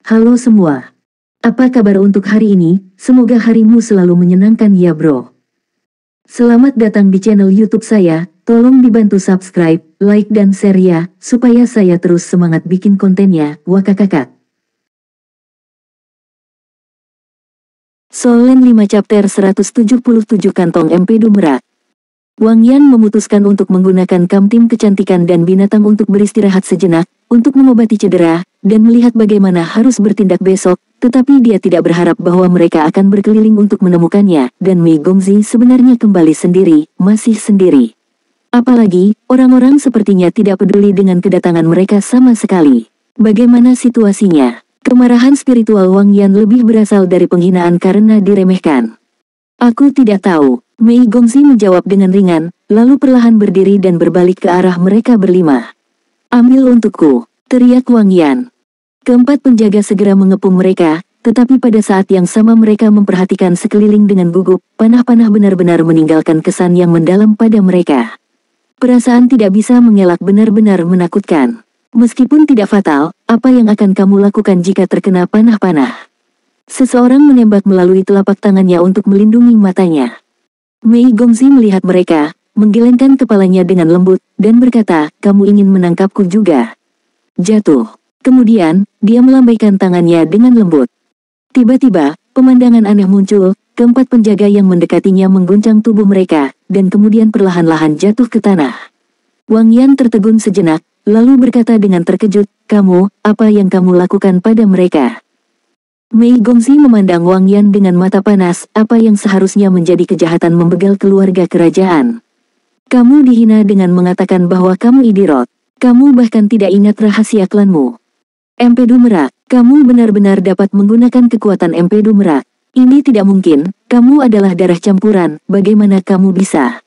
Halo semua. Apa kabar untuk hari ini? Semoga harimu selalu menyenangkan ya bro. Selamat datang di channel YouTube saya. Tolong dibantu subscribe, like dan share ya, supaya saya terus semangat bikin kontennya. Wakakakak. Solen 5 chapter 177 kantong empedu merak. Wang Yan memutuskan untuk menggunakan kamtim kecantikan dan binatang untuk beristirahat sejenak, untuk mengobati cedera, dan melihat bagaimana harus bertindak besok, tetapi dia tidak berharap bahwa mereka akan berkeliling untuk menemukannya, dan Mei Gongzi sebenarnya kembali sendiri, masih sendiri. Apalagi, orang-orang sepertinya tidak peduli dengan kedatangan mereka sama sekali. Bagaimana situasinya? Kemarahan spiritual Wang Yan lebih berasal dari penghinaan karena diremehkan. Aku tidak tahu. Mei Gongzi menjawab dengan ringan, lalu perlahan berdiri dan berbalik ke arah mereka berlima. Ambil untukku, teriak Wang Yan. Keempat penjaga segera mengepung mereka, tetapi pada saat yang sama mereka memperhatikan sekeliling dengan gugup, panah-panah benar-benar meninggalkan kesan yang mendalam pada mereka. Perasaan tidak bisa mengelak benar-benar menakutkan. Meskipun tidak fatal, apa yang akan kamu lakukan jika terkena panah-panah? Seseorang menembak melalui telapak tangannya untuk melindungi matanya. Mei Gongzi melihat mereka, menggelengkan kepalanya dengan lembut, dan berkata, kamu ingin menangkapku juga. Jatuh. Kemudian, dia melambaikan tangannya dengan lembut. Tiba-tiba, pemandangan aneh muncul, keempat penjaga yang mendekatinya mengguncang tubuh mereka, dan kemudian perlahan-lahan jatuh ke tanah. Wang Yan tertegun sejenak, lalu berkata dengan terkejut, kamu, apa yang kamu lakukan pada mereka? Mei Gongzi memandang Wang Yan dengan mata panas, apa yang seharusnya menjadi kejahatan membegal keluarga kerajaan. Kamu dihina dengan mengatakan bahwa kamu idiot. Kamu bahkan tidak ingat rahasia klanmu. Empedu Merak, kamu benar-benar dapat menggunakan kekuatan Empedu Merak. Ini tidak mungkin, kamu adalah darah campuran, bagaimana kamu bisa?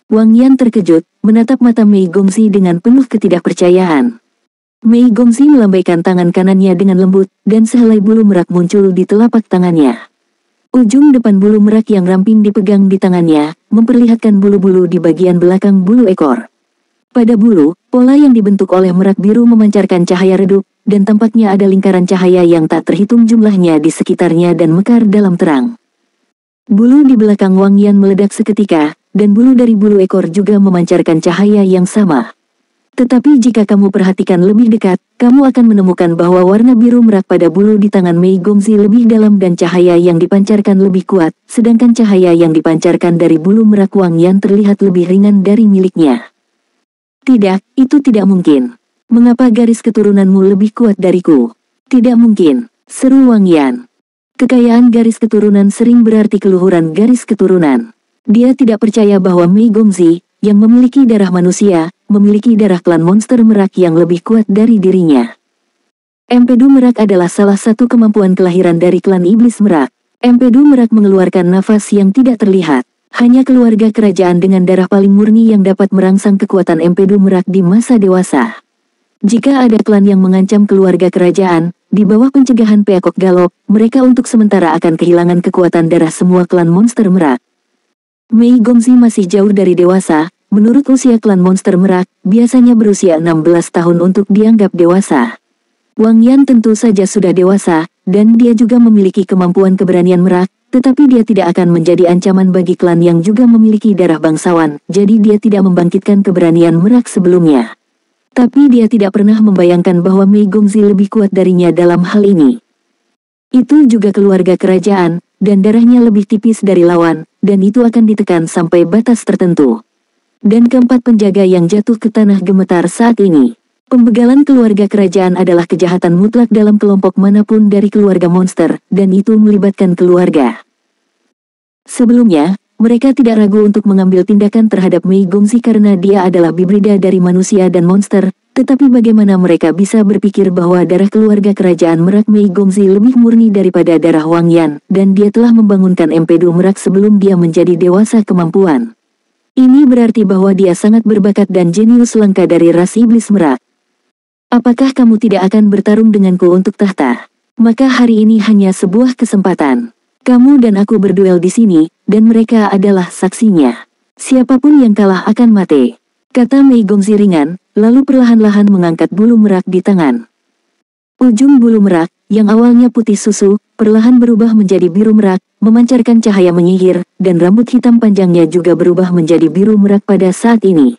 Wang Yan terkejut, menatap mata Mei Gongzi dengan penuh ketidakpercayaan. Mei Gongzi melambaikan tangan kanannya dengan lembut, dan sehelai bulu merak muncul di telapak tangannya. Ujung depan bulu merak yang ramping dipegang di tangannya, memperlihatkan bulu-bulu di bagian belakang bulu ekor. Pada bulu, pola yang dibentuk oleh merak biru memancarkan cahaya redup, dan tampaknya ada lingkaran cahaya yang tak terhitung jumlahnya di sekitarnya dan mekar dalam terang. Bulu di belakang Wang Yan meledak seketika, dan bulu dari bulu ekor juga memancarkan cahaya yang sama. Tetapi jika kamu perhatikan lebih dekat, kamu akan menemukan bahwa warna biru merak pada bulu di tangan Mei Gongzi lebih dalam dan cahaya yang dipancarkan lebih kuat, sedangkan cahaya yang dipancarkan dari bulu merak Wang Yan terlihat lebih ringan dari miliknya. Tidak, itu tidak mungkin. Mengapa garis keturunanmu lebih kuat dariku? Tidak mungkin, seru Wang Yan. Kekayaan garis keturunan sering berarti keluhuran garis keturunan. Dia tidak percaya bahwa Mei Gongzi, yang memiliki darah manusia, memiliki darah klan monster merak yang lebih kuat dari dirinya. Empedu Merak adalah salah satu kemampuan kelahiran dari klan iblis merak. Empedu Merak mengeluarkan nafas yang tidak terlihat. Hanya keluarga kerajaan dengan darah paling murni yang dapat merangsang kekuatan Empedu Merak di masa dewasa. Jika ada klan yang mengancam keluarga kerajaan, di bawah pencegahan Peacock Galop, mereka untuk sementara akan kehilangan kekuatan darah semua klan monster merak. Mei Gongzi masih jauh dari dewasa, menurut usia klan monster merak, biasanya berusia 16 tahun untuk dianggap dewasa. Wang Yan tentu saja sudah dewasa, dan dia juga memiliki kemampuan keberanian merak, tetapi dia tidak akan menjadi ancaman bagi klan yang juga memiliki darah bangsawan, jadi dia tidak membangkitkan keberanian merak sebelumnya. Tapi dia tidak pernah membayangkan bahwa Mei Gongzi lebih kuat darinya dalam hal ini. Itu juga keluarga kerajaan, dan darahnya lebih tipis dari lawan, dan itu akan ditekan sampai batas tertentu. Dan keempat penjaga yang jatuh ke tanah gemetar saat ini. Pembegalan keluarga kerajaan adalah kejahatan mutlak dalam kelompok manapun dari keluarga monster, dan itu melibatkan keluarga. Sebelumnya, mereka tidak ragu untuk mengambil tindakan terhadap Mei Gongzi karena dia adalah hibrida dari manusia dan monster, tetapi bagaimana mereka bisa berpikir bahwa darah keluarga kerajaan merak Mei Gongzi lebih murni daripada darah Wang Yan, dan dia telah membangunkan empedu merak sebelum dia menjadi dewasa kemampuan. Ini berarti bahwa dia sangat berbakat dan jenius langka dari ras iblis merak. Apakah kamu tidak akan bertarung denganku untuk tahta? Maka hari ini hanya sebuah kesempatan. Kamu dan aku berduel di sini, dan mereka adalah saksinya. Siapapun yang kalah akan mati, kata Mei Gongzi ringan, lalu perlahan-lahan mengangkat bulu merak di tangan. Ujung bulu merak, yang awalnya putih susu, perlahan berubah menjadi biru merak, memancarkan cahaya menyihir, dan rambut hitam panjangnya juga berubah menjadi biru merak pada saat ini.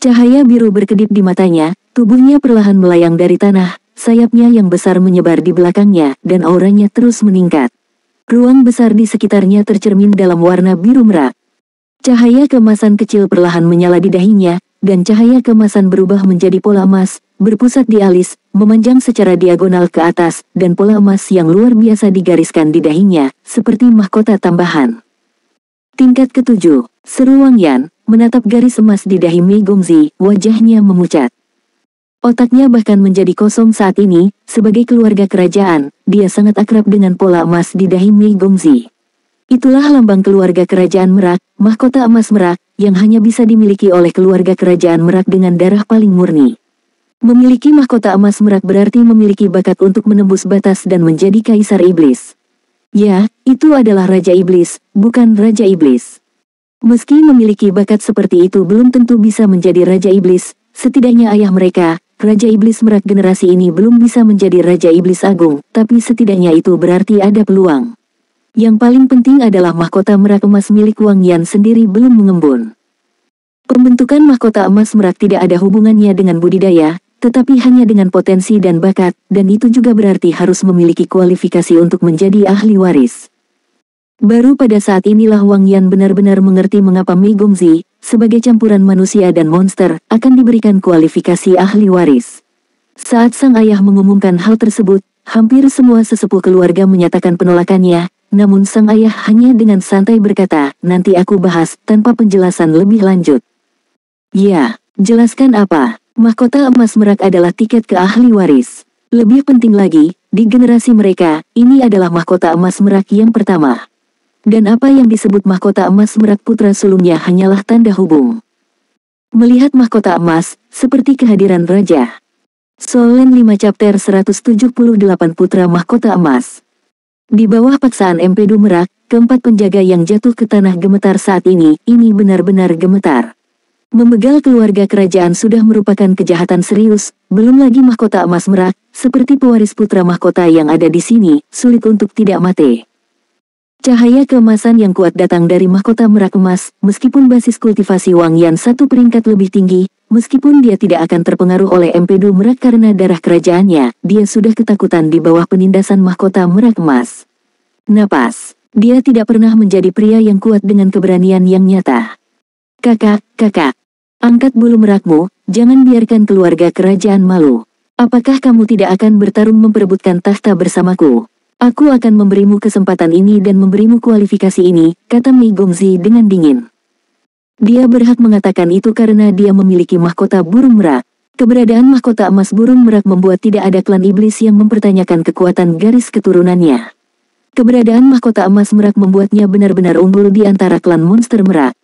Cahaya biru berkedip di matanya, tubuhnya perlahan melayang dari tanah, sayapnya yang besar menyebar di belakangnya, dan auranya terus meningkat. Ruang besar di sekitarnya tercermin dalam warna biru merak. Cahaya keemasan kecil perlahan menyala di dahinya, dan cahaya keemasan berubah menjadi pola emas, berpusat di alis, memanjang secara diagonal ke atas, dan pola emas yang luar biasa digariskan di dahinya, seperti mahkota tambahan. Tingkat ketujuh, seru Wang Yan, menatap garis emas di dahi Mei Gongzi, wajahnya memucat. Otaknya bahkan menjadi kosong saat ini, sebagai keluarga kerajaan, dia sangat akrab dengan pola emas di dahi Mei Gongzi. Itulah lambang keluarga kerajaan Merak, mahkota emas Merak, yang hanya bisa dimiliki oleh keluarga kerajaan Merak dengan darah paling murni. Memiliki mahkota emas Merak berarti memiliki bakat untuk menembus batas dan menjadi kaisar iblis. Ya, itu adalah Raja Iblis, bukan Raja Iblis. Meski memiliki bakat seperti itu belum tentu bisa menjadi Raja Iblis, setidaknya ayah mereka, Raja Iblis Merak generasi ini belum bisa menjadi Raja Iblis Agung, tapi setidaknya itu berarti ada peluang. Yang paling penting adalah mahkota merak emas milik Wang Yan sendiri belum mengembun. Pembentukan mahkota emas merak tidak ada hubungannya dengan budidaya, tetapi hanya dengan potensi dan bakat, dan itu juga berarti harus memiliki kualifikasi untuk menjadi ahli waris. Baru pada saat inilah Wang Yan benar-benar mengerti mengapa Mei Gongzi, sebagai campuran manusia dan monster, akan diberikan kualifikasi ahli waris. Saat sang ayah mengumumkan hal tersebut, hampir semua sesepuh keluarga menyatakan penolakannya, namun sang ayah hanya dengan santai berkata, nanti aku bahas, tanpa penjelasan lebih lanjut. Ya, jelaskan apa? Mahkota emas merak adalah tiket ke ahli waris. Lebih penting lagi, di generasi mereka, ini adalah mahkota emas merak yang pertama. Dan apa yang disebut mahkota emas merak putra sulungnya hanyalah tanda hubung. Melihat mahkota emas, seperti kehadiran raja. Solen 5 chapter 178 putra mahkota emas. Di bawah paksaan Empedu Merak, keempat penjaga yang jatuh ke tanah gemetar saat ini benar-benar gemetar. Membegal keluarga kerajaan sudah merupakan kejahatan serius, belum lagi mahkota emas Merak, seperti pewaris putra mahkota yang ada di sini, sulit untuk tidak mati. Cahaya keemasan yang kuat datang dari mahkota Merak emas, meskipun basis kultivasi Wang Yan satu peringkat lebih tinggi, meskipun dia tidak akan terpengaruh oleh Empedu Merak karena darah kerajaannya, dia sudah ketakutan di bawah penindasan mahkota Merak emas. Napas, dia tidak pernah menjadi pria yang kuat dengan keberanian yang nyata. Kakak, angkat bulu merakmu, jangan biarkan keluarga kerajaan malu. Apakah kamu tidak akan bertarung memperebutkan tahta bersamaku? Aku akan memberimu kesempatan ini dan memberimu kualifikasi ini, kata Mei Gongzi dengan dingin. Dia berhak mengatakan itu karena dia memiliki mahkota burung merak. Keberadaan mahkota emas burung merak membuat tidak ada klan iblis yang mempertanyakan kekuatan garis keturunannya. Keberadaan mahkota emas merak membuatnya benar-benar unggul di antara klan monster merak.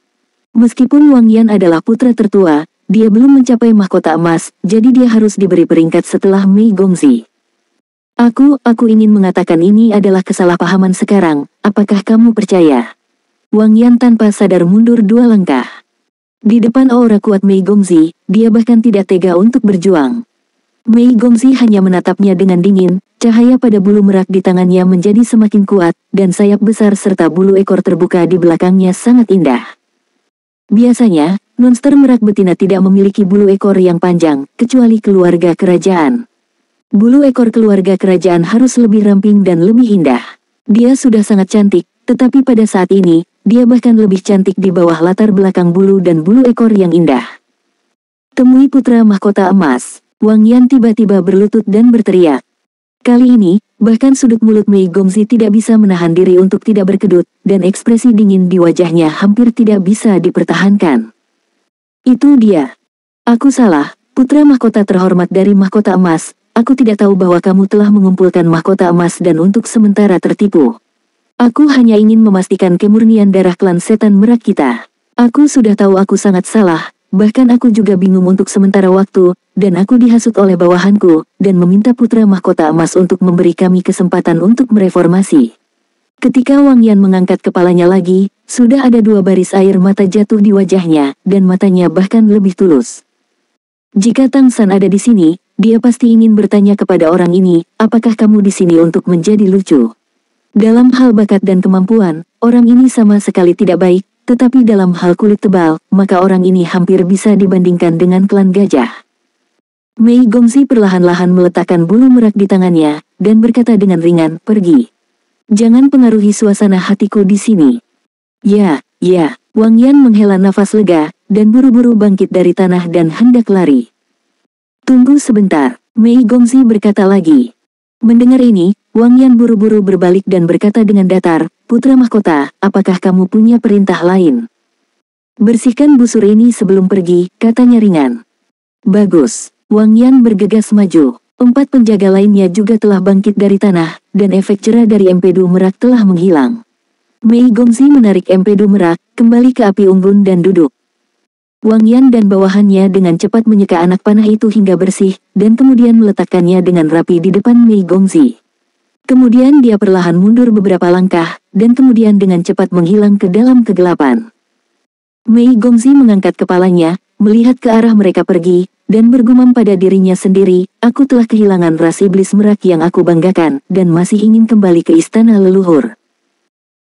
Meskipun Wang Yan adalah putra tertua, dia belum mencapai mahkota emas, jadi dia harus diberi peringkat setelah Mei Gongzi. Aku ingin mengatakan ini adalah kesalahpahaman sekarang, apakah kamu percaya? Wang Yan tanpa sadar mundur 2 langkah. Di depan aura kuat Mei Gongzi, dia bahkan tidak tega untuk berjuang. Mei Gongzi hanya menatapnya dengan dingin, cahaya pada bulu merak di tangannya menjadi semakin kuat, dan sayap besar serta bulu ekor terbuka di belakangnya sangat indah. Biasanya, monster merak betina tidak memiliki bulu ekor yang panjang, kecuali keluarga kerajaan. Bulu ekor keluarga kerajaan harus lebih ramping dan lebih indah. Dia sudah sangat cantik, tetapi pada saat ini, dia bahkan lebih cantik di bawah latar belakang bulu dan bulu ekor yang indah. Temui putra mahkota emas. Wang Yan tiba-tiba berlutut dan berteriak. Kali ini, bahkan sudut mulut Mei Gongzi tidak bisa menahan diri untuk tidak berkedut, dan ekspresi dingin di wajahnya hampir tidak bisa dipertahankan. Itu dia. Aku salah, putra mahkota terhormat dari mahkota emas. Aku tidak tahu bahwa kamu telah mengumpulkan mahkota emas dan untuk sementara tertipu. Aku hanya ingin memastikan kemurnian darah klan setan merak kita. Aku sudah tahu aku sangat salah, bahkan aku juga bingung untuk sementara waktu, dan aku dihasut oleh bawahanku, dan meminta putra mahkota emas untuk memberi kami kesempatan untuk mereformasi. Ketika Wang Yan mengangkat kepalanya lagi, sudah ada 2 baris air mata jatuh di wajahnya, dan matanya bahkan lebih tulus. Jika Tang San ada di sini, dia pasti ingin bertanya kepada orang ini, apakah kamu di sini untuk menjadi lucu? Dalam hal bakat dan kemampuan, orang ini sama sekali tidak baik, tetapi dalam hal kulit tebal, maka orang ini hampir bisa dibandingkan dengan klan gajah. Mei Gongxi perlahan-lahan meletakkan bulu merak di tangannya, dan berkata dengan ringan, pergi. Jangan pengaruhi suasana hatiku di sini. Ya, Wang Yan menghela nafas lega, dan buru-buru bangkit dari tanah dan hendak lari. Tunggu sebentar, Mei Gongxi berkata lagi. Mendengar ini, Wang Yan buru-buru berbalik dan berkata dengan datar, putra mahkota, apakah kamu punya perintah lain? Bersihkan busur ini sebelum pergi, katanya ringan. Bagus. Wang Yan bergegas maju. 4 penjaga lainnya juga telah bangkit dari tanah, dan efek cerah dari empedu merak telah menghilang. Mei Gongxi menarik empedu merak, kembali ke api unggun dan duduk. Wang Yan dan bawahannya dengan cepat menyeka anak panah itu hingga bersih, dan kemudian meletakkannya dengan rapi di depan Mei Gongxi. Kemudian dia perlahan mundur beberapa langkah, dan kemudian dengan cepat menghilang ke dalam kegelapan. Mei Gongxi mengangkat kepalanya, melihat ke arah mereka pergi, dan bergumam pada dirinya sendiri, aku telah kehilangan ras iblis merak yang aku banggakan, dan masih ingin kembali ke istana leluhur.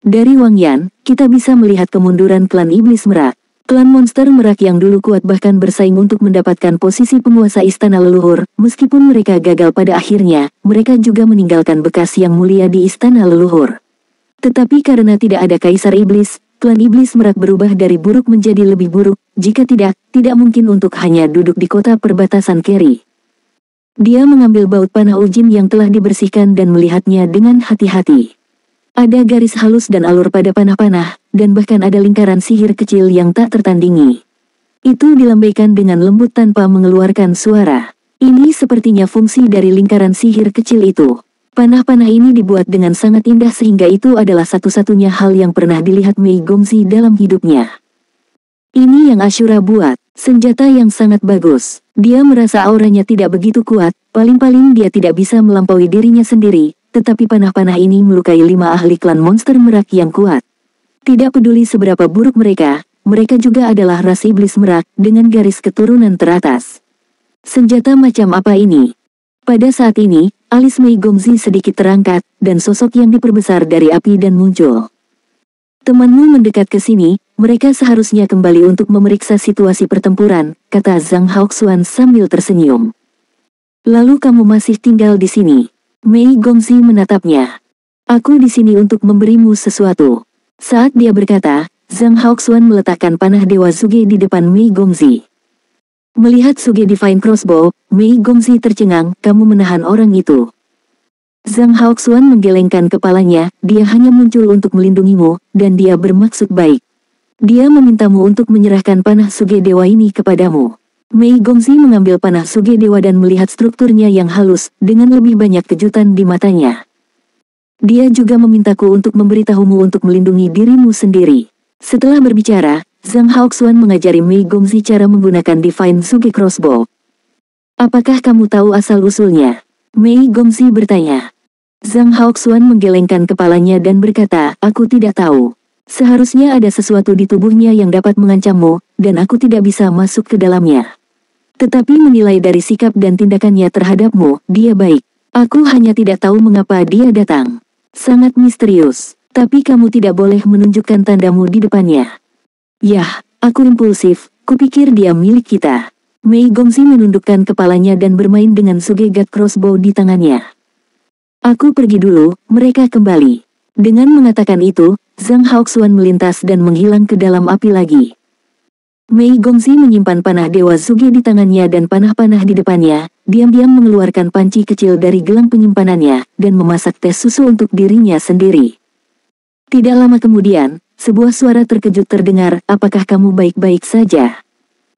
Dari Wang Yan, kita bisa melihat kemunduran klan iblis merak. Klan monster merak yang dulu kuat bahkan bersaing untuk mendapatkan posisi penguasa istana leluhur, meskipun mereka gagal pada akhirnya, mereka juga meninggalkan bekas yang mulia di istana leluhur. Tetapi karena tidak ada kaisar iblis, klan iblis merak berubah dari buruk menjadi lebih buruk, jika tidak mungkin untuk hanya duduk di kota perbatasan Keri. Dia mengambil baut panah ujin yang telah dibersihkan dan melihatnya dengan hati-hati. Ada garis halus dan alur pada panah-panah, dan bahkan ada lingkaran sihir kecil yang tak tertandingi. Itu dilambaikan dengan lembut tanpa mengeluarkan suara. Ini sepertinya fungsi dari lingkaran sihir kecil itu. Panah-panah ini dibuat dengan sangat indah sehingga itu adalah satu-satunya hal yang pernah dilihat Mei Gongxi dalam hidupnya. Ini yang Ashura buat, senjata yang sangat bagus. Dia merasa auranya tidak begitu kuat, paling-paling dia tidak bisa melampaui dirinya sendiri, tetapi panah-panah ini melukai 5 ahli klan monster merak yang kuat. Tidak peduli seberapa buruk mereka juga adalah ras iblis merak dengan garis keturunan teratas. Senjata macam apa ini? Pada saat ini, alis Mei Gongxi sedikit terangkat, dan sosok yang diperbesar dari api dan muncul. Temanmu mendekat ke sini, mereka seharusnya kembali untuk memeriksa situasi pertempuran, kata Zhang Haoxuan sambil tersenyum. Lalu kamu masih tinggal di sini? Mei Gongxi menatapnya. Aku di sini untuk memberimu sesuatu. Saat dia berkata, Zhang Haoxuan meletakkan panah Dewa Suge di depan Mei Gongxi. Melihat Suge Divine Crossbow, Mei Gongxi tercengang, kamu menahan orang itu. Zhang Haoxuan menggelengkan kepalanya, dia hanya muncul untuk melindungimu, dan dia bermaksud baik. Dia memintamu untuk menyerahkan panah Suge Dewa ini kepadamu. Mei Gongxi mengambil panah Suge Dewa dan melihat strukturnya yang halus, dengan lebih banyak kejutan di matanya. Dia juga memintaku untuk memberitahumu untuk melindungi dirimu sendiri. Setelah berbicara, Zhang Haoxuan mengajari Mei Gongxi cara menggunakan Divine Suge Crossbow. Apakah kamu tahu asal-usulnya? Mei Gongxi bertanya. Zhang Haoxuan menggelengkan kepalanya dan berkata, aku tidak tahu. Seharusnya ada sesuatu di tubuhnya yang dapat mengancammu, dan aku tidak bisa masuk ke dalamnya. Tetapi menilai dari sikap dan tindakannya terhadapmu, dia baik. Aku hanya tidak tahu mengapa dia datang. Sangat misterius, tapi kamu tidak boleh menunjukkan tandamu di depannya. Yah, aku impulsif, kupikir dia milik kita. Mei Gongxi menundukkan kepalanya dan bermain dengan Suge God Crossbow di tangannya. Aku pergi dulu, mereka kembali. Dengan mengatakan itu, Zhang Haoxuan melintas dan menghilang ke dalam api lagi. Mei Gongxi menyimpan panah Dewa Suge di tangannya dan panah-panah di depannya, diam-diam mengeluarkan panci kecil dari gelang penyimpanannya, dan memasak teh susu untuk dirinya sendiri. Tidak lama kemudian, sebuah suara terkejut terdengar, apakah kamu baik-baik saja?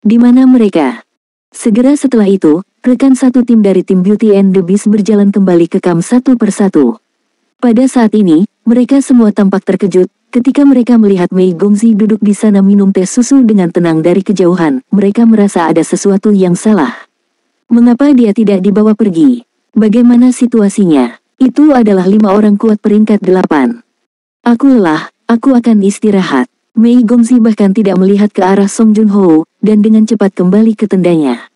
Di mana mereka? Segera setelah itu, rekan satu tim dari tim Beauty and the Beast berjalan kembali ke kamp satu persatu. Pada saat ini, mereka semua tampak terkejut, ketika mereka melihat Mei Gongxi duduk di sana minum teh susu dengan tenang dari kejauhan, mereka merasa ada sesuatu yang salah. Mengapa dia tidak dibawa pergi? Bagaimana situasinya? Itu adalah 5 orang kuat peringkat 8. Aku lelah, aku akan istirahat. Mei Gongxi bahkan tidak melihat ke arah Song Junho, dan dengan cepat kembali ke tendanya.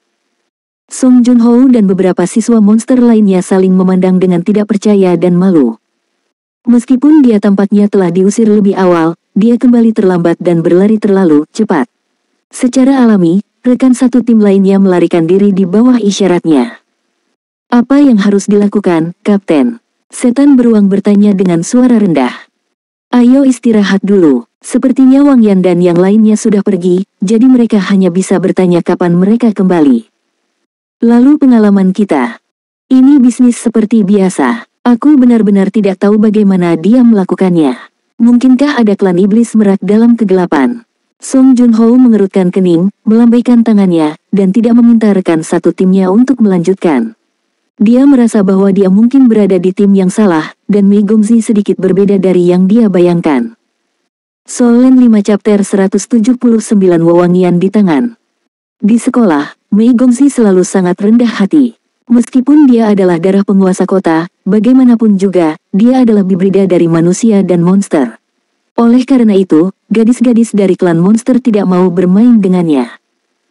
Song Junho dan beberapa siswa monster lainnya saling memandang dengan tidak percaya dan malu. Meskipun dia tampaknya telah diusir lebih awal, dia kembali terlambat dan berlari terlalu cepat. Secara alami, rekan satu tim lainnya melarikan diri di bawah isyaratnya. Apa yang harus dilakukan, Kapten? Setan beruang bertanya dengan suara rendah. Ayo istirahat dulu. Sepertinya Wang Yan dan yang lainnya sudah pergi, jadi mereka hanya bisa bertanya kapan mereka kembali. Lalu pengalaman kita. Ini bisnis seperti biasa. Aku benar-benar tidak tahu bagaimana dia melakukannya. Mungkinkah ada klan iblis merak dalam kegelapan? Song Junho mengerutkan kening, melambaikan tangannya, dan tidak meminta rekan satu timnya untuk melanjutkan. Dia merasa bahwa dia mungkin berada di tim yang salah, dan Mei Gongzi sedikit berbeda dari yang dia bayangkan. Solen 5 chapter 179 wewangian di tangan. Di sekolah, Mei Gongzi selalu sangat rendah hati. Meskipun dia adalah darah penguasa kota, bagaimanapun juga, dia adalah hibrida dari manusia dan monster. Oleh karena itu, gadis-gadis dari klan monster tidak mau bermain dengannya.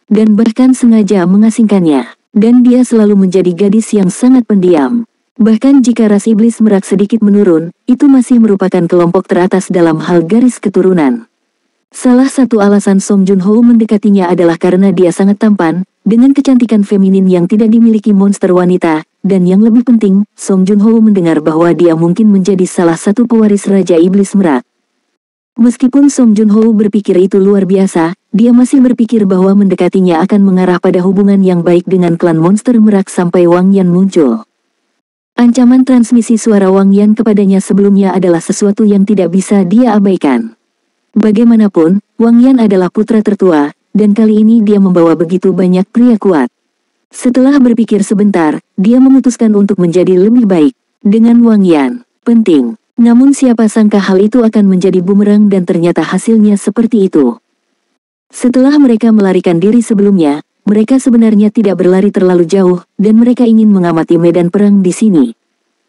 Dan bahkan sengaja mengasingkannya. Dan dia selalu menjadi gadis yang sangat pendiam. Bahkan jika ras iblis merak sedikit menurun, itu masih merupakan kelompok teratas dalam hal garis keturunan. Salah satu alasan Song Junho mendekatinya adalah karena dia sangat tampan, dengan kecantikan feminin yang tidak dimiliki monster wanita, dan yang lebih penting, Song Junho mendengar bahwa dia mungkin menjadi salah satu pewaris Raja Iblis Merak. Meskipun Song Junho berpikir itu luar biasa, dia masih berpikir bahwa mendekatinya akan mengarah pada hubungan yang baik dengan klan monster Merak sampai Wang Yan muncul. Ancaman transmisi suara Wang Yan kepadanya sebelumnya adalah sesuatu yang tidak bisa dia abaikan. Bagaimanapun, Wang Yan adalah putra tertua, dan kali ini dia membawa begitu banyak pria kuat. Setelah berpikir sebentar, dia memutuskan untuk menjadi lebih baik dengan Wang Yan. Penting. Namun siapa sangka hal itu akan menjadi bumerang dan ternyata hasilnya seperti itu. Setelah mereka melarikan diri sebelumnya, mereka sebenarnya tidak berlari terlalu jauh, dan mereka ingin mengamati medan perang di sini.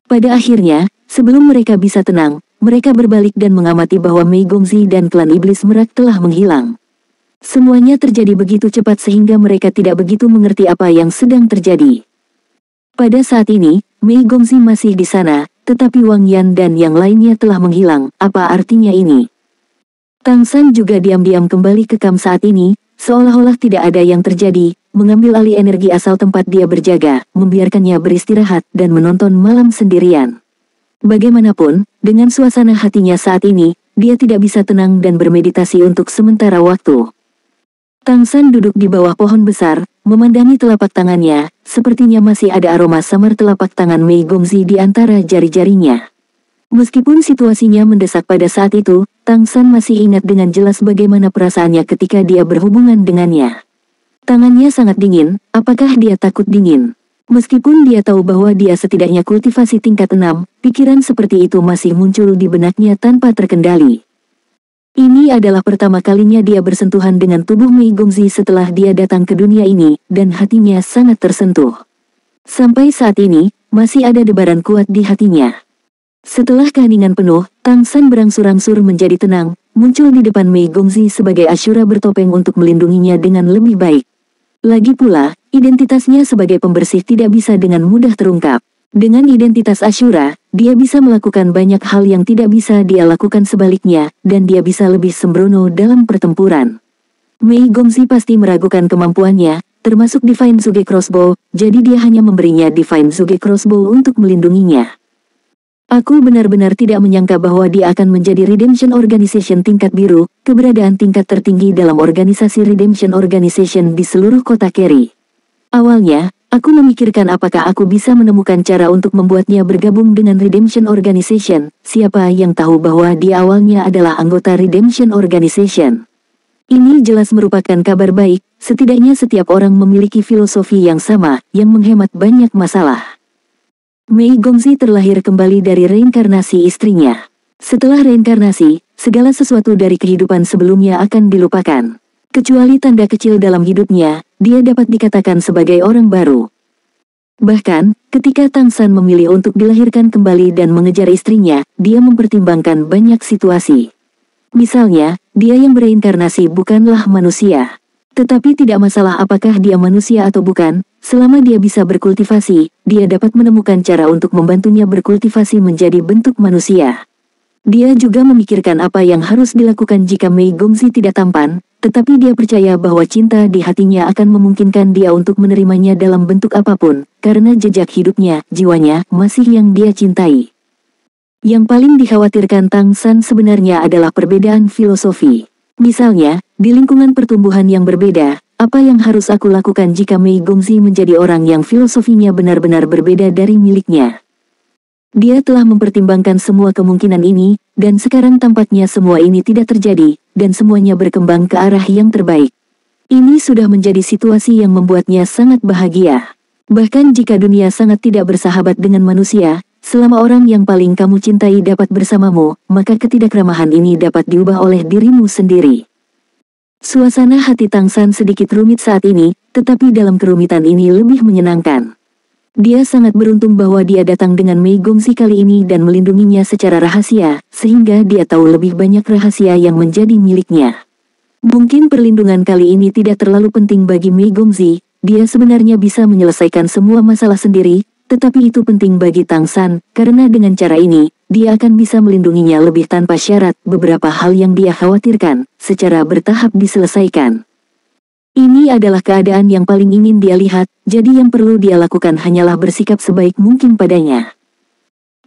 Pada akhirnya, sebelum mereka bisa tenang, mereka berbalik dan mengamati bahwa Mei Gongzi dan klan iblis merak telah menghilang. Semuanya terjadi begitu cepat sehingga mereka tidak begitu mengerti apa yang sedang terjadi. Pada saat ini, Mei Gongzi masih di sana, tetapi Wang Yan dan yang lainnya telah menghilang. Apa artinya ini? Tang San juga diam-diam kembali ke kamp saat ini, seolah-olah tidak ada yang terjadi, mengambil alih energi asal tempat dia berjaga, membiarkannya beristirahat dan menonton malam sendirian. Bagaimanapun, dengan suasana hatinya saat ini, dia tidak bisa tenang dan bermeditasi untuk sementara waktu. Tang San duduk di bawah pohon besar, memandangi telapak tangannya, sepertinya masih ada aroma samar telapak tangan Mei Gongzi di antara jari-jarinya. Meskipun situasinya mendesak pada saat itu, Tang San masih ingat dengan jelas bagaimana perasaannya ketika dia berhubungan dengannya. Tangannya sangat dingin, apakah dia takut dingin? Meskipun dia tahu bahwa dia setidaknya kultivasi tingkat 6, pikiran seperti itu masih muncul di benaknya tanpa terkendali. Ini adalah pertama kalinya dia bersentuhan dengan tubuh Mei Gongzi setelah dia datang ke dunia ini, dan hatinya sangat tersentuh. Sampai saat ini, masih ada debaran kuat di hatinya. Setelah keheningan penuh, Tang San berangsur-angsur menjadi tenang, muncul di depan Mei Gongzi sebagai Ashura bertopeng untuk melindunginya dengan lebih baik. Lagi pula, identitasnya sebagai pembersih tidak bisa dengan mudah terungkap. Dengan identitas Ashura, dia bisa melakukan banyak hal yang tidak bisa dia lakukan sebaliknya, dan dia bisa lebih sembrono dalam pertempuran. Mei Gongzi pasti meragukan kemampuannya, termasuk Divine Zuge Crossbow, jadi dia hanya memberinya Divine Zuge Crossbow untuk melindunginya. Aku benar-benar tidak menyangka bahwa dia akan menjadi Redemption Organization tingkat biru, keberadaan tingkat tertinggi dalam organisasi Redemption Organization di seluruh kota Kerry. Awalnya, aku memikirkan apakah aku bisa menemukan cara untuk membuatnya bergabung dengan Redemption Organization, siapa yang tahu bahwa dia awalnya adalah anggota Redemption Organization. Ini jelas merupakan kabar baik, setidaknya setiap orang memiliki filosofi yang sama, yang menghemat banyak masalah. Mei Gongzi terlahir kembali dari reinkarnasi istrinya. Setelah reinkarnasi, segala sesuatu dari kehidupan sebelumnya akan dilupakan. Kecuali tanda kecil dalam hidupnya, dia dapat dikatakan sebagai orang baru. Bahkan, ketika Tang San memilih untuk dilahirkan kembali dan mengejar istrinya, dia mempertimbangkan banyak situasi. Misalnya, dia yang bereinkarnasi bukanlah manusia. Tetapi tidak masalah apakah dia manusia atau bukan, selama dia bisa berkultivasi, dia dapat menemukan cara untuk membantunya berkultivasi menjadi bentuk manusia. Dia juga memikirkan apa yang harus dilakukan jika Mei Gongzi tidak tampan, tetapi dia percaya bahwa cinta di hatinya akan memungkinkan dia untuk menerimanya dalam bentuk apapun, karena jejak hidupnya, jiwanya, masih yang dia cintai. Yang paling dikhawatirkan Tang San sebenarnya adalah perbedaan filosofi. Misalnya, di lingkungan pertumbuhan yang berbeda, apa yang harus aku lakukan jika Mei Gongzi menjadi orang yang filosofinya benar-benar berbeda dari miliknya? Dia telah mempertimbangkan semua kemungkinan ini, dan sekarang tampaknya semua ini tidak terjadi, dan semuanya berkembang ke arah yang terbaik. Ini sudah menjadi situasi yang membuatnya sangat bahagia. Bahkan jika dunia sangat tidak bersahabat dengan manusia, selama orang yang paling kamu cintai dapat bersamamu, maka ketidakramahan ini dapat diubah oleh dirimu sendiri. Suasana hati Tang San sedikit rumit saat ini, tetapi dalam kerumitan ini lebih menyenangkan. Dia sangat beruntung bahwa dia datang dengan Mei Gongzi kali ini dan melindunginya secara rahasia, sehingga dia tahu lebih banyak rahasia yang menjadi miliknya. Mungkin perlindungan kali ini tidak terlalu penting bagi Mei Gongzi, dia sebenarnya bisa menyelesaikan semua masalah sendiri, tetapi itu penting bagi Tang San, karena dengan cara ini, dia akan bisa melindunginya lebih tanpa syarat. Beberapa hal yang dia khawatirkan, secara bertahap diselesaikan. Ini adalah keadaan yang paling ingin dia lihat, jadi yang perlu dia lakukan hanyalah bersikap sebaik mungkin padanya.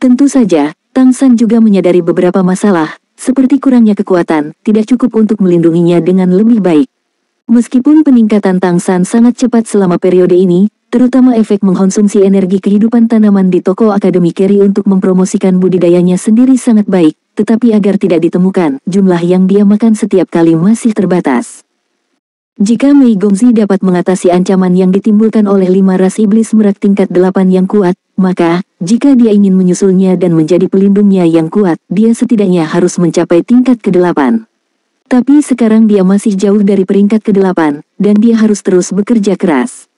Tentu saja, Tang San juga menyadari beberapa masalah, seperti kurangnya kekuatan, tidak cukup untuk melindunginya dengan lebih baik. Meskipun peningkatan Tang San sangat cepat selama periode ini, terutama efek mengkonsumsi energi kehidupan tanaman di toko Akademi Carry untuk mempromosikan budidayanya sendiri sangat baik, tetapi agar tidak ditemukan, jumlah yang dia makan setiap kali masih terbatas. Jika Mei Gongzi dapat mengatasi ancaman yang ditimbulkan oleh 5 ras iblis merak tingkat 8 yang kuat, maka, jika dia ingin menyusulnya dan menjadi pelindungnya yang kuat, dia setidaknya harus mencapai tingkat ke-8. Tapi sekarang dia masih jauh dari peringkat ke-8, dan dia harus terus bekerja keras.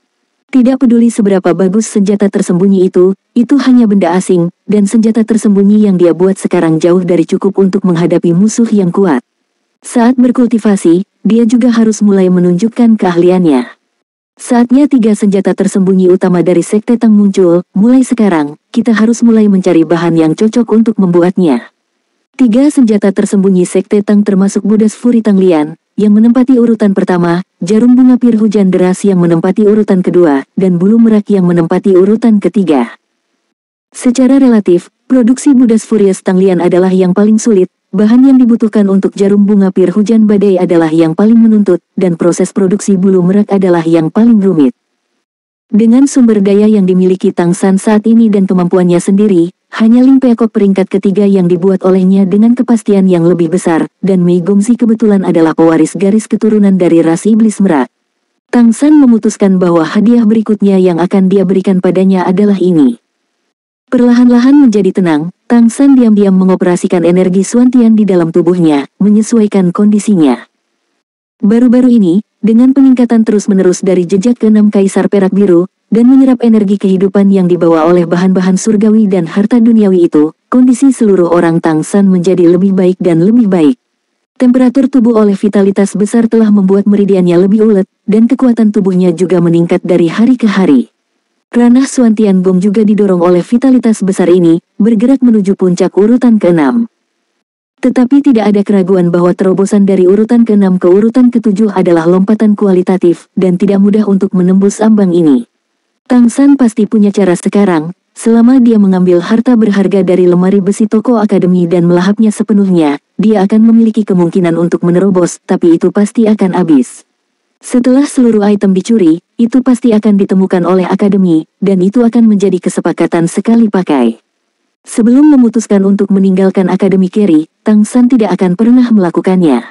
Tidak peduli seberapa bagus senjata tersembunyi itu hanya benda asing, dan senjata tersembunyi yang dia buat sekarang jauh dari cukup untuk menghadapi musuh yang kuat. Saat berkultivasi, dia juga harus mulai menunjukkan keahliannya. Saatnya 3 senjata tersembunyi utama dari Sekte Tang muncul, mulai sekarang, kita harus mulai mencari bahan yang cocok untuk membuatnya. 3 senjata tersembunyi Sekte Tang termasuk Budas Furi Tang Lian, yang menempati urutan pertama, Jarum Bunga Pir Hujan Deras yang menempati urutan kedua, dan Bulu Merak yang menempati urutan ketiga. Secara relatif, produksi Budas Furious Tang Lian adalah yang paling sulit, bahan yang dibutuhkan untuk Jarum Bunga Pir Hujan Badai adalah yang paling menuntut, dan proses produksi Bulu Merak adalah yang paling rumit. Dengan sumber daya yang dimiliki Tang San saat ini dan kemampuannya sendiri, hanya Ling Peacock peringkat ketiga yang dibuat olehnya dengan kepastian yang lebih besar, dan Mei Gongzi kebetulan adalah pewaris garis keturunan dari ras iblis merak. Tang San memutuskan bahwa hadiah berikutnya yang akan dia berikan padanya adalah ini. Perlahan-lahan menjadi tenang, Tang San diam-diam mengoperasikan energi Suantian di dalam tubuhnya, menyesuaikan kondisinya. Baru-baru ini, dengan peningkatan terus-menerus dari jejak ke-6 Kaisar Perak Biru, dan menyerap energi kehidupan yang dibawa oleh bahan-bahan surgawi dan harta duniawi itu, kondisi seluruh orang Tang San menjadi lebih baik dan lebih baik. Temperatur tubuh oleh vitalitas besar telah membuat meridiannya lebih ulet, dan kekuatan tubuhnya juga meningkat dari hari ke hari. Ranah Suantian Gong juga didorong oleh vitalitas besar ini, bergerak menuju puncak urutan ke-6. Tetapi tidak ada keraguan bahwa terobosan dari urutan ke-6 ke urutan ke-7 adalah lompatan kualitatif, dan tidak mudah untuk menembus ambang ini. Tang San pasti punya cara sekarang, selama dia mengambil harta berharga dari lemari besi toko akademi dan melahapnya sepenuhnya, dia akan memiliki kemungkinan untuk menerobos, tapi itu pasti akan habis. Setelah seluruh item dicuri, itu pasti akan ditemukan oleh akademi, dan itu akan menjadi kesepakatan sekali pakai. Sebelum memutuskan untuk meninggalkan Akademi Carry, Tang San tidak akan pernah melakukannya.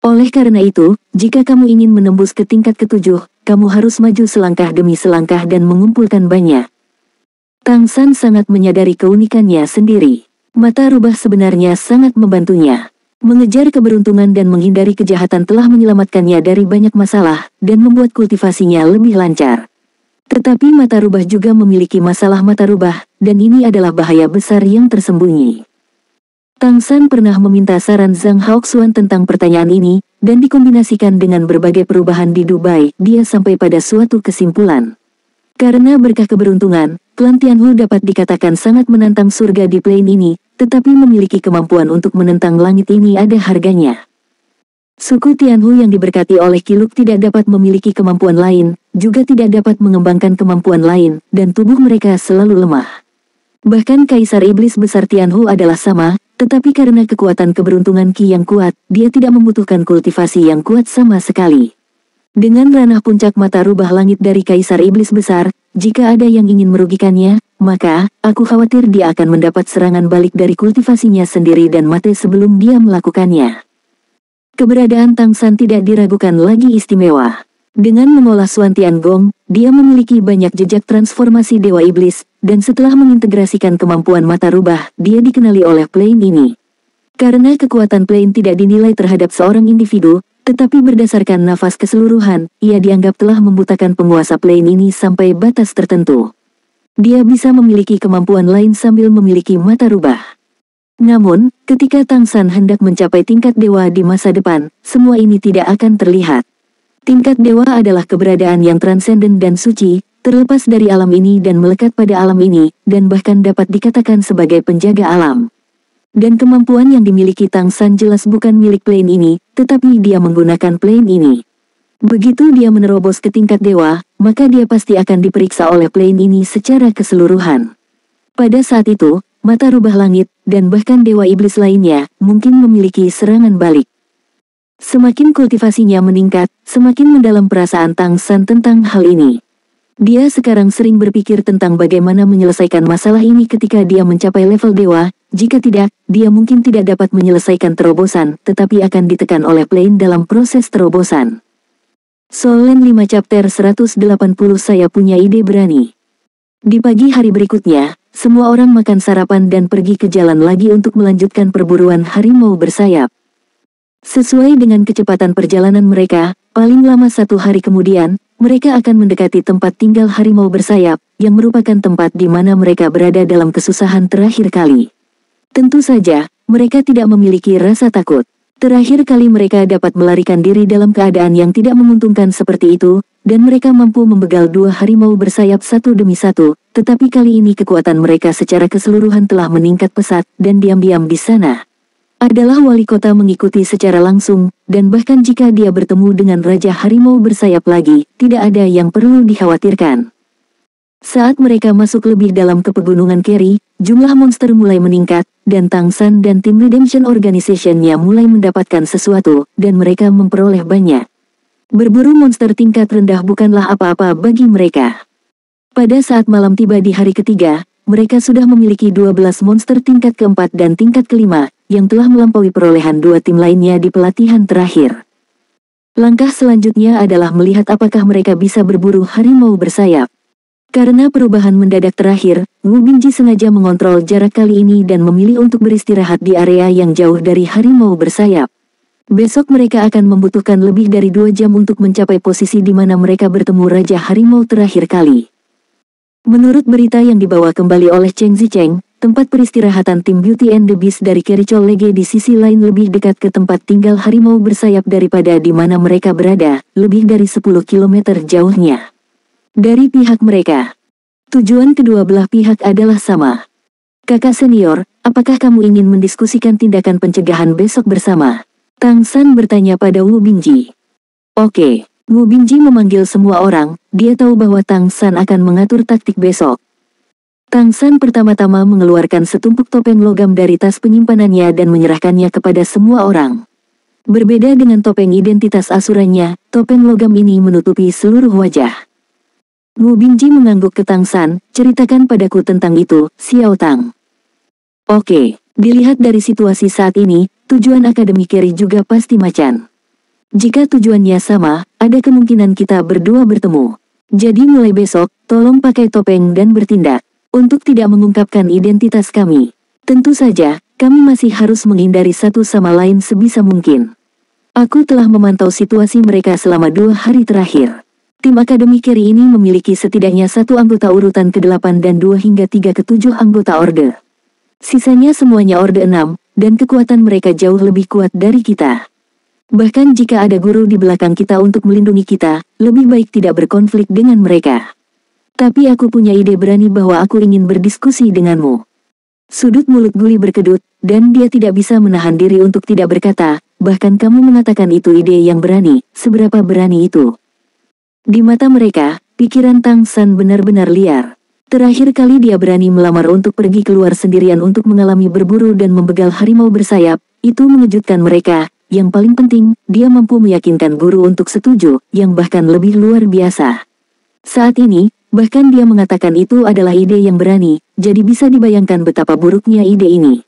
Oleh karena itu, jika kamu ingin menembus ke tingkat ke-7, kamu harus maju selangkah demi selangkah dan mengumpulkan banyak. Tang San sangat menyadari keunikannya sendiri. Mata rubah sebenarnya sangat membantunya. Mengejar keberuntungan dan menghindari kejahatan telah menyelamatkannya dari banyak masalah, dan membuat kultivasinya lebih lancar. Tetapi mata rubah juga memiliki masalah mata rubah, dan ini adalah bahaya besar yang tersembunyi. Tang San pernah meminta saran Zhang Haoxuan tentang pertanyaan ini, dan dikombinasikan dengan berbagai perubahan di Dubai, dia sampai pada suatu kesimpulan. Karena berkah keberuntungan, klan Tianhu dapat dikatakan sangat menantang surga di plain ini, tetapi memiliki kemampuan untuk menentang langit ini ada harganya. Suku Tianhu yang diberkati oleh Kiluk tidak dapat memiliki kemampuan lain, juga tidak dapat mengembangkan kemampuan lain, dan tubuh mereka selalu lemah. Bahkan Kaisar Iblis Besar Tianhu adalah sama, tetapi karena kekuatan keberuntungan Qi yang kuat, dia tidak membutuhkan kultivasi yang kuat sama sekali. Dengan ranah puncak mata rubah langit dari Kaisar Iblis Besar, jika ada yang ingin merugikannya, maka, aku khawatir dia akan mendapat serangan balik dari kultivasinya sendiri dan mati sebelum dia melakukannya. Keberadaan Tang San tidak diragukan lagi istimewa. Dengan mengolah Xuan Tiangong, dia memiliki banyak jejak transformasi Dewa Iblis, dan setelah mengintegrasikan kemampuan mata rubah, dia dikenali oleh plane ini. Karena kekuatan plane tidak dinilai terhadap seorang individu, tetapi berdasarkan nafas keseluruhan, ia dianggap telah membutakan penguasa plane ini sampai batas tertentu. Dia bisa memiliki kemampuan lain sambil memiliki mata rubah. Namun, ketika Tang San hendak mencapai tingkat dewa di masa depan, semua ini tidak akan terlihat. Tingkat dewa adalah keberadaan yang transenden dan suci, terlepas dari alam ini dan melekat pada alam ini, dan bahkan dapat dikatakan sebagai penjaga alam. Dan kemampuan yang dimiliki Tang San jelas bukan milik plane ini, tetapi dia menggunakan plane ini. Begitu dia menerobos ke tingkat dewa, maka dia pasti akan diperiksa oleh plane ini secara keseluruhan. Pada saat itu, mata rubah langit, dan bahkan dewa iblis lainnya, mungkin memiliki serangan balik. Semakin kultivasinya meningkat, semakin mendalam perasaan Tang San tentang hal ini. Dia sekarang sering berpikir tentang bagaimana menyelesaikan masalah ini ketika dia mencapai level dewa. Jika tidak, dia mungkin tidak dapat menyelesaikan terobosan, tetapi akan ditekan oleh plane dalam proses terobosan. Soul Land 5 Chapter 180 Saya punya ide berani. Di pagi hari berikutnya, semua orang makan sarapan dan pergi ke jalan lagi untuk melanjutkan perburuan harimau bersayap. Sesuai dengan kecepatan perjalanan mereka, paling lama 1 hari kemudian, mereka akan mendekati tempat tinggal harimau bersayap, yang merupakan tempat di mana mereka berada dalam kesusahan terakhir kali. Tentu saja, mereka tidak memiliki rasa takut. Terakhir kali mereka dapat melarikan diri dalam keadaan yang tidak menguntungkan seperti itu, dan mereka mampu membegal 2 harimau bersayap satu demi satu, tetapi kali ini kekuatan mereka secara keseluruhan telah meningkat pesat, dan diam-diam di sana adalah wali kota mengikuti secara langsung, dan bahkan jika dia bertemu dengan Raja Harimau bersayap lagi, tidak ada yang perlu dikhawatirkan. Saat mereka masuk lebih dalam ke pegunungan Keri, jumlah monster mulai meningkat, dan Tang San dan tim Redemption Organization-nya mulai mendapatkan sesuatu, dan mereka memperoleh banyak. Berburu monster tingkat rendah bukanlah apa-apa bagi mereka. Pada saat malam tiba di hari ketiga, mereka sudah memiliki 12 monster tingkat keempat dan tingkat kelima, yang telah melampaui perolehan 2 tim lainnya di pelatihan terakhir. Langkah selanjutnya adalah melihat apakah mereka bisa berburu harimau bersayap. Karena perubahan mendadak terakhir, Wu Binji sengaja mengontrol jarak kali ini dan memilih untuk beristirahat di area yang jauh dari harimau bersayap. Besok mereka akan membutuhkan lebih dari 2 jam untuk mencapai posisi di mana mereka bertemu Raja Harimau terakhir kali. Menurut berita yang dibawa kembali oleh Cheng Zicheng, tempat peristirahatan tim Beauty and the Beast dari Kericol Lege di sisi lain lebih dekat ke tempat tinggal harimau bersayap daripada di mana mereka berada, lebih dari 10 km jauhnya. Dari pihak mereka, tujuan kedua belah pihak adalah sama. Kakak senior, apakah kamu ingin mendiskusikan tindakan pencegahan besok bersama? Tang San bertanya pada Wu Binji. Oke, Wu Binji memanggil semua orang, dia tahu bahwa Tang San akan mengatur taktik besok. Tang San pertama-tama mengeluarkan setumpuk topeng logam dari tas penyimpanannya dan menyerahkannya kepada semua orang. Berbeda dengan topeng identitas asurannya, topeng logam ini menutupi seluruh wajah. Wu Binji mengangguk ke Tang San, ceritakan padaku tentang itu, Xiao Tang. Oke, dilihat dari situasi saat ini, tujuan Akademi Keri juga pasti macan. Jika tujuannya sama, ada kemungkinan kita berdua bertemu. Jadi mulai besok, tolong pakai topeng dan bertindak, untuk tidak mengungkapkan identitas kami. Tentu saja, kami masih harus menghindari satu sama lain sebisa mungkin. Aku telah memantau situasi mereka selama 2 hari terakhir. Tim Akademi Keri ini memiliki setidaknya 1 anggota urutan ke-8 dan 2 hingga 3 ke-7 anggota Orde. Sisanya semuanya Orde 6, dan kekuatan mereka jauh lebih kuat dari kita. Bahkan jika ada guru di belakang kita untuk melindungi kita, lebih baik tidak berkonflik dengan mereka. Tapi aku punya ide berani bahwa aku ingin berdiskusi denganmu. Sudut mulut Guli berkedut, dan dia tidak bisa menahan diri untuk tidak berkata, bahkan kamu mengatakan itu ide yang berani, seberapa berani itu? Di mata mereka, pikiran Tang San benar-benar liar. Terakhir kali dia berani melamar untuk pergi keluar sendirian untuk mengalami berburu dan membegal harimau bersayap, itu mengejutkan mereka. Yang paling penting, dia mampu meyakinkan guru untuk setuju, yang bahkan lebih luar biasa. Saat ini, bahkan dia mengatakan itu adalah ide yang berani, jadi bisa dibayangkan betapa buruknya ide ini.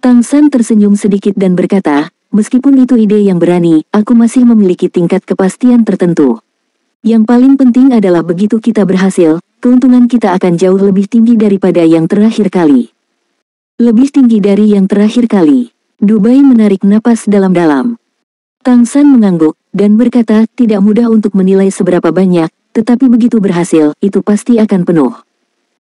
Tang San tersenyum sedikit dan berkata, meskipun itu ide yang berani, aku masih memiliki tingkat kepastian tertentu. Yang paling penting adalah begitu kita berhasil, keuntungan kita akan jauh lebih tinggi daripada yang terakhir kali. Lebih tinggi dari yang terakhir kali. Dubai menarik napas dalam-dalam. Tang San mengangguk, dan berkata, tidak mudah untuk menilai seberapa banyak, tetapi begitu berhasil, itu pasti akan penuh.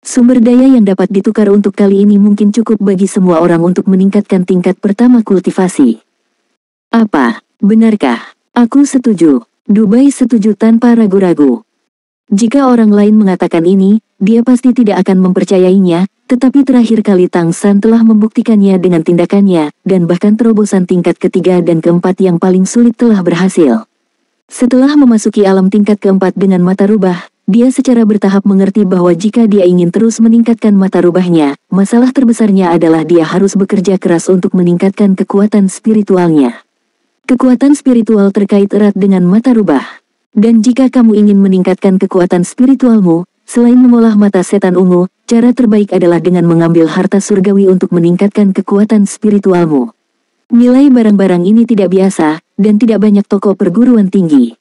Sumber daya yang dapat ditukar untuk kali ini mungkin cukup bagi semua orang untuk meningkatkan tingkat pertama kultivasi. Apa? Benarkah? Aku setuju. Dubai setuju tanpa ragu-ragu. Jika orang lain mengatakan ini, dia pasti tidak akan mempercayainya, tetapi terakhir kali Tang San telah membuktikannya dengan tindakannya, dan bahkan terobosan tingkat ketiga dan keempat yang paling sulit telah berhasil. Setelah memasuki alam tingkat keempat dengan mata rubah, dia secara bertahap mengerti bahwa jika dia ingin terus meningkatkan mata rubahnya, masalah terbesarnya adalah dia harus bekerja keras untuk meningkatkan kekuatan spiritualnya. Kekuatan spiritual terkait erat dengan mata rubah. Dan jika kamu ingin meningkatkan kekuatan spiritualmu, selain mengolah mata setan ungu, cara terbaik adalah dengan mengambil harta surgawi untuk meningkatkan kekuatan spiritualmu. Nilai barang-barang ini tidak biasa, dan tidak banyak toko perguruan tinggi.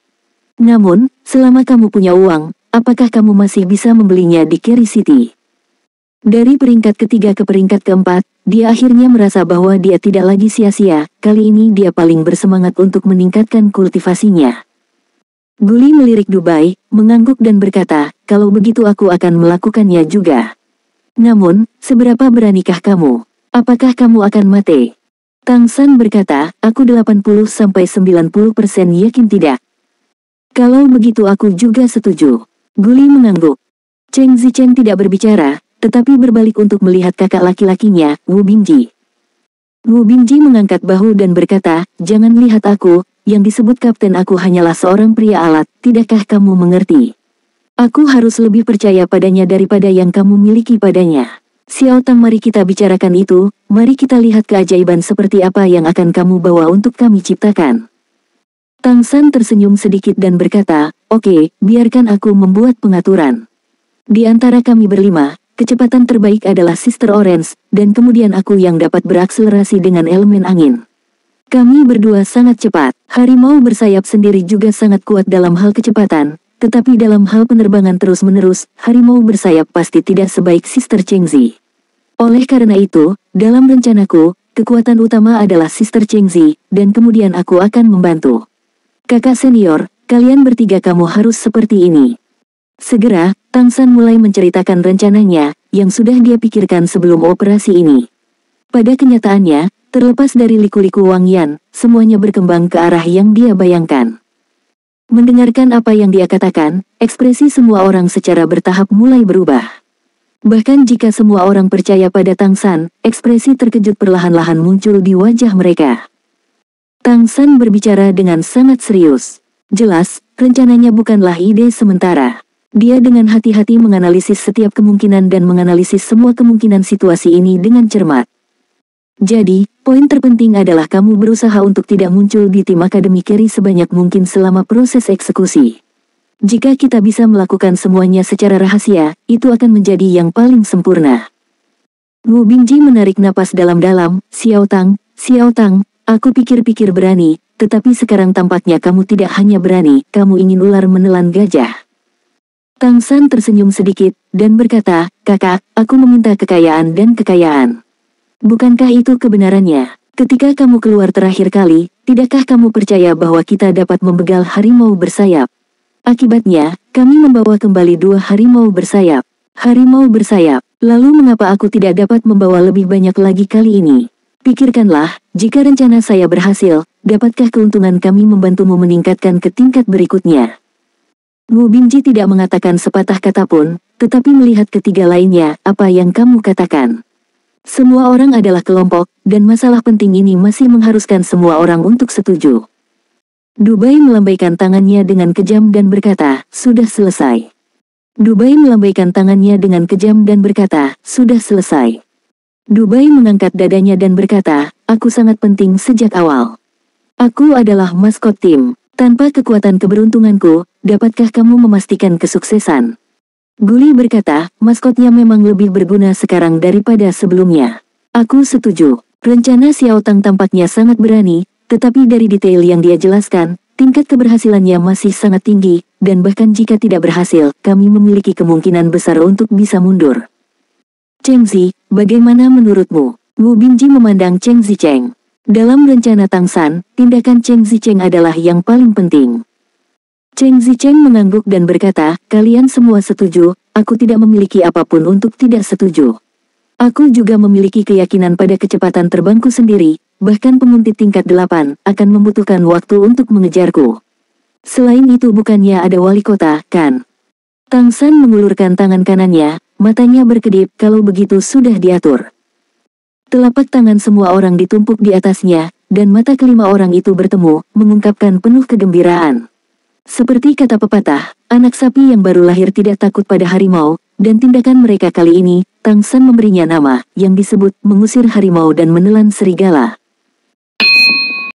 Namun, selama kamu punya uang, apakah kamu masih bisa membelinya di Kerry City? Dari peringkat ketiga ke peringkat keempat, dia akhirnya merasa bahwa dia tidak lagi sia-sia, kali ini dia paling bersemangat untuk meningkatkan kultivasinya. Guli melirik Dubai, mengangguk dan berkata, kalau begitu aku akan melakukannya juga. Namun, seberapa beranikah kamu? Apakah kamu akan mati? Tang San berkata, aku 80-90% yakin tidak. Kalau begitu aku juga setuju. Guli mengangguk. Cheng Zichen tidak berbicara, tetapi berbalik untuk melihat kakak laki-lakinya, Wu Bingji. Wu Bingji mengangkat bahu dan berkata, jangan lihat aku, yang disebut kapten aku hanyalah seorang pria alat, tidakkah kamu mengerti? Aku harus lebih percaya padanya daripada yang kamu miliki padanya. Xiao Tang, mari kita bicarakan itu, mari kita lihat keajaiban seperti apa yang akan kamu bawa untuk kami ciptakan. Tang San tersenyum sedikit dan berkata, oke, biarkan aku membuat pengaturan. Di antara kami berlima, kecepatan terbaik adalah Sister Orange, dan kemudian aku yang dapat berakselerasi dengan elemen angin. Kami berdua sangat cepat, harimau bersayap sendiri juga sangat kuat dalam hal kecepatan, tetapi dalam hal penerbangan terus-menerus, harimau bersayap pasti tidak sebaik Sister Chengzi. Oleh karena itu, dalam rencanaku, kekuatan utama adalah Sister Chengzi, dan kemudian aku akan membantu. Kakak senior, kalian bertiga kamu harus seperti ini. Segera, Tang San mulai menceritakan rencananya, yang sudah dia pikirkan sebelum operasi ini. Pada kenyataannya, terlepas dari liku-liku Wang Yan, semuanya berkembang ke arah yang dia bayangkan. Mendengarkan apa yang dia katakan, ekspresi semua orang secara bertahap mulai berubah. Bahkan jika semua orang percaya pada Tang San, ekspresi terkejut perlahan-lahan muncul di wajah mereka. Tang San berbicara dengan sangat serius. Jelas, rencananya bukanlah ide sementara. Dia dengan hati-hati menganalisis setiap kemungkinan dan menganalisis semua kemungkinan situasi ini dengan cermat. Jadi, poin terpenting adalah kamu berusaha untuk tidak muncul di tim Akademi Kerry sebanyak mungkin selama proses eksekusi. Jika kita bisa melakukan semuanya secara rahasia, itu akan menjadi yang paling sempurna. Wu Bingji menarik napas dalam-dalam, Xiao Tang, aku pikir-pikir berani, tetapi sekarang tampaknya kamu tidak hanya berani, kamu ingin ular menelan gajah. Tang San tersenyum sedikit, dan berkata, kakak, aku meminta kekayaan dan kekayaan. Bukankah itu kebenarannya? Ketika kamu keluar terakhir kali, tidakkah kamu percaya bahwa kita dapat membegal harimau bersayap? Akibatnya, kami membawa kembali 2 harimau bersayap. Harimau bersayap, lalu mengapa aku tidak dapat membawa lebih banyak lagi kali ini? Pikirkanlah, jika rencana saya berhasil, dapatkah keuntungan kami membantumu meningkatkan ke tingkat berikutnya? Wu Bingji tidak mengatakan sepatah kata pun, tetapi melihat ketiga lainnya, apa yang kamu katakan? Semua orang adalah kelompok, dan masalah penting ini masih mengharuskan semua orang untuk setuju. Dubai melambaikan tangannya dengan kejam dan berkata, sudah selesai. Dubai melambaikan tangannya dengan kejam dan berkata, sudah selesai. Dubai mengangkat dadanya dan berkata, aku sangat penting sejak awal. Aku adalah maskot tim. Tanpa kekuatan keberuntunganku, dapatkah kamu memastikan kesuksesan? Guli berkata, maskotnya memang lebih berguna sekarang daripada sebelumnya. Aku setuju. Rencana Xiao Tang tampaknya sangat berani, tetapi dari detail yang dia jelaskan, tingkat keberhasilannya masih sangat tinggi, dan bahkan jika tidak berhasil, kami memiliki kemungkinan besar untuk bisa mundur. Cheng Zi, bagaimana menurutmu? Wu Bingji memandang Cheng Zicheng. Dalam rencana Tang San, tindakan Cheng Zicheng adalah yang paling penting. Cheng Zicheng mengangguk dan berkata, kalian semua setuju, aku tidak memiliki apapun untuk tidak setuju. Aku juga memiliki keyakinan pada kecepatan terbangku sendiri, bahkan penguntit tingkat 8 akan membutuhkan waktu untuk mengejarku. Selain itu bukannya ada wali kota, kan? Tang San mengulurkan tangan kanannya, matanya berkedip, kalau begitu sudah diatur. Telapak tangan semua orang ditumpuk di atasnya, dan mata kelima orang itu bertemu, mengungkapkan penuh kegembiraan. Seperti kata pepatah, anak sapi yang baru lahir tidak takut pada harimau, dan tindakan mereka kali ini, Tang San memberinya nama, yang disebut mengusir harimau dan menelan serigala.